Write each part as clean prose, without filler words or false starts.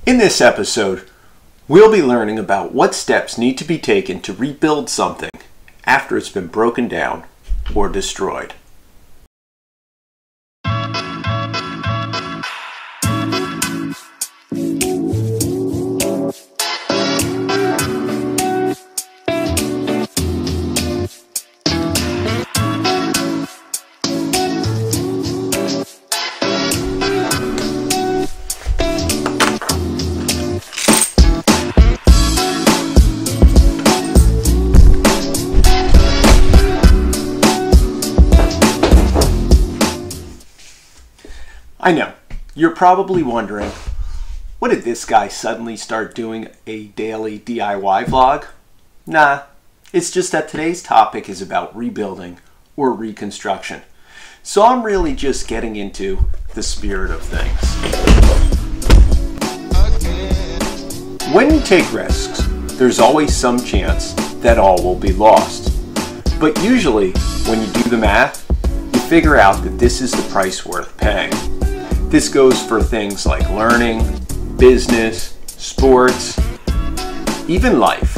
In this episode, we'll be learning about what steps need to be taken to rebuild something after it's been broken down or destroyed. I know, you're probably wondering, what did this guy suddenly start doing a daily DIY vlog? Nah, it's just that today's topic is about rebuilding or reconstruction. So I'm really just getting into the spirit of things. When you take risks, there's always some chance that all will be lost. But usually, when you do the math, you figure out that this is the price worth paying. This goes for things like learning, business, sports, even life.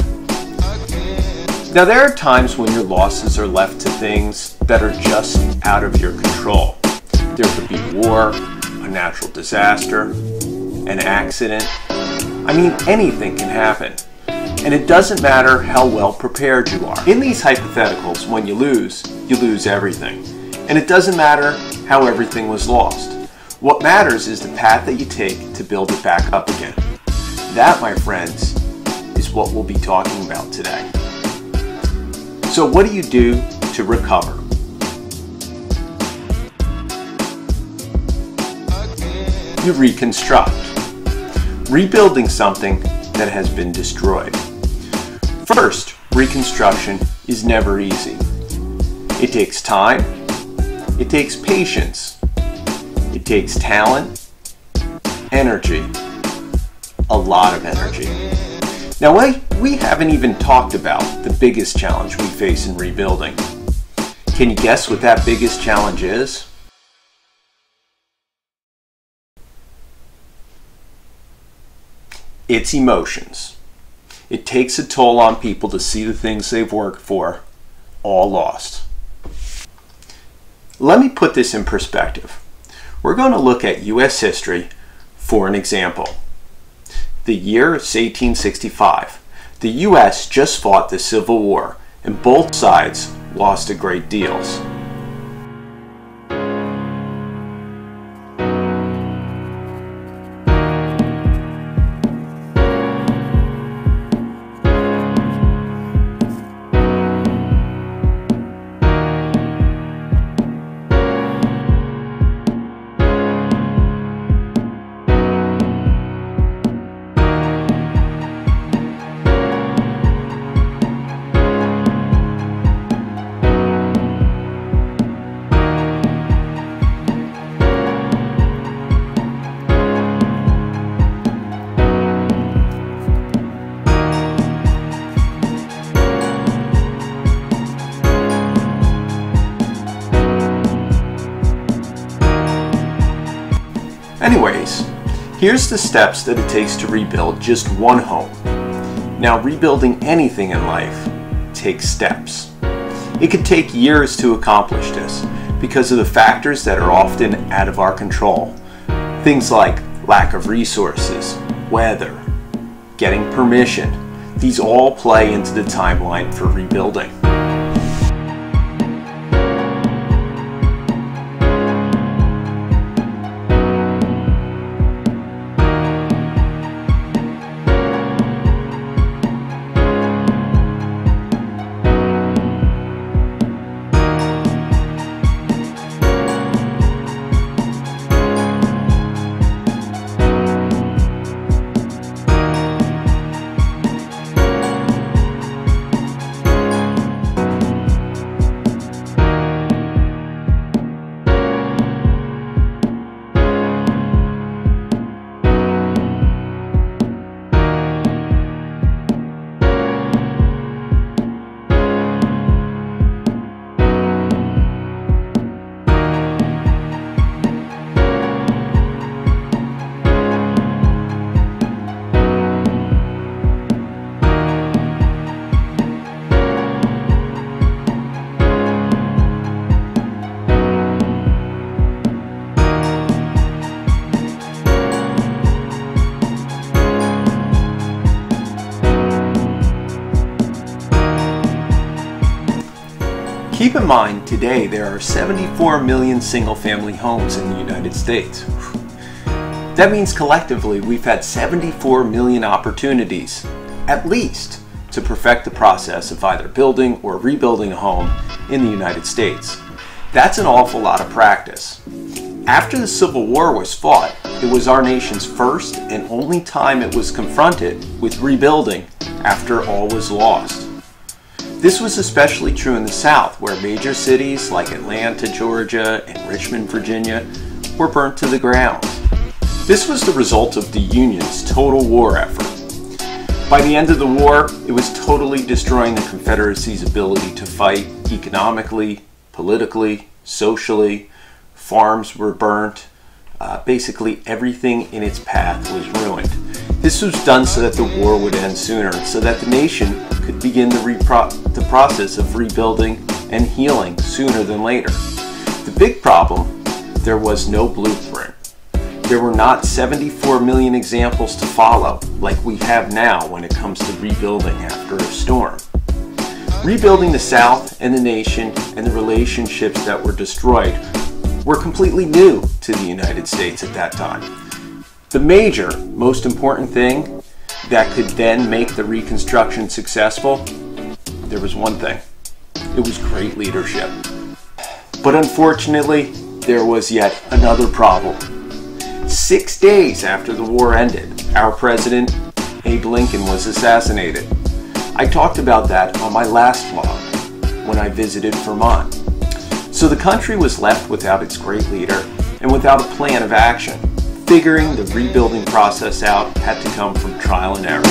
Now there are times when your losses are left to things that are just out of your control. There could be war, a natural disaster, an accident. I mean, anything can happen. And it doesn't matter how well prepared you are. In these hypotheticals, when you lose everything. And it doesn't matter how everything was lost. What matters is the path that you take to build it back up again. That, my friends, is what we'll be talking about today. So what do you do to recover? You reconstruct, rebuilding something that has been destroyed. First, reconstruction is never easy. It takes time, it takes patience, it takes talent, energy, a lot of energy. Now we haven't even talked about the biggest challenge we face in rebuilding. Can you guess what that biggest challenge is? It's emotions. It takes a toll on people to see the things they've worked for all lost. Let me put this in perspective. We're going to look at U.S. history for an example. The year is 1865. The U.S. just fought the Civil War, and both sides lost a great deal. Anyways, here's the steps that it takes to rebuild just one home. Now, rebuilding anything in life takes steps. It could take years to accomplish this because of the factors that are often out of our control. Things like lack of resources, weather, getting permission. These all play into the timeline for rebuilding. Keep in mind, today there are 74 million single-family homes in the United States. That means collectively we've had 74 million opportunities, at least, to perfect the process of either building or rebuilding a home in the United States. That's an awful lot of practice. After the Civil War was fought, it was our nation's first and only time it was confronted with rebuilding after all was lost. This was especially true in the South, where major cities like Atlanta, Georgia, and Richmond, Virginia were burnt to the ground. This was the result of the Union's total war effort. By the end of the war, it was totally destroying the Confederacy's ability to fight economically, politically, socially. Farms were burnt. Basically everything in its path was ruined. This was done so that the war would end sooner, so that the nation could begin the process of rebuilding and healing sooner than later. The big problem, there was no blueprint. There were not 74 million examples to follow like we have now when it comes to rebuilding after a storm. Rebuilding the South and the nation and the relationships that were destroyed were completely new to the United States at that time. The major, most important thing that could then make the Reconstruction successful, there was one thing. It was great leadership. But unfortunately, there was yet another problem. 6 days after the war ended, our president, Abe Lincoln, was assassinated. I talked about that on my last vlog when I visited Vermont. So the country was left without its great leader and without a plan of action. Figuring the rebuilding process out had to come from trial and error.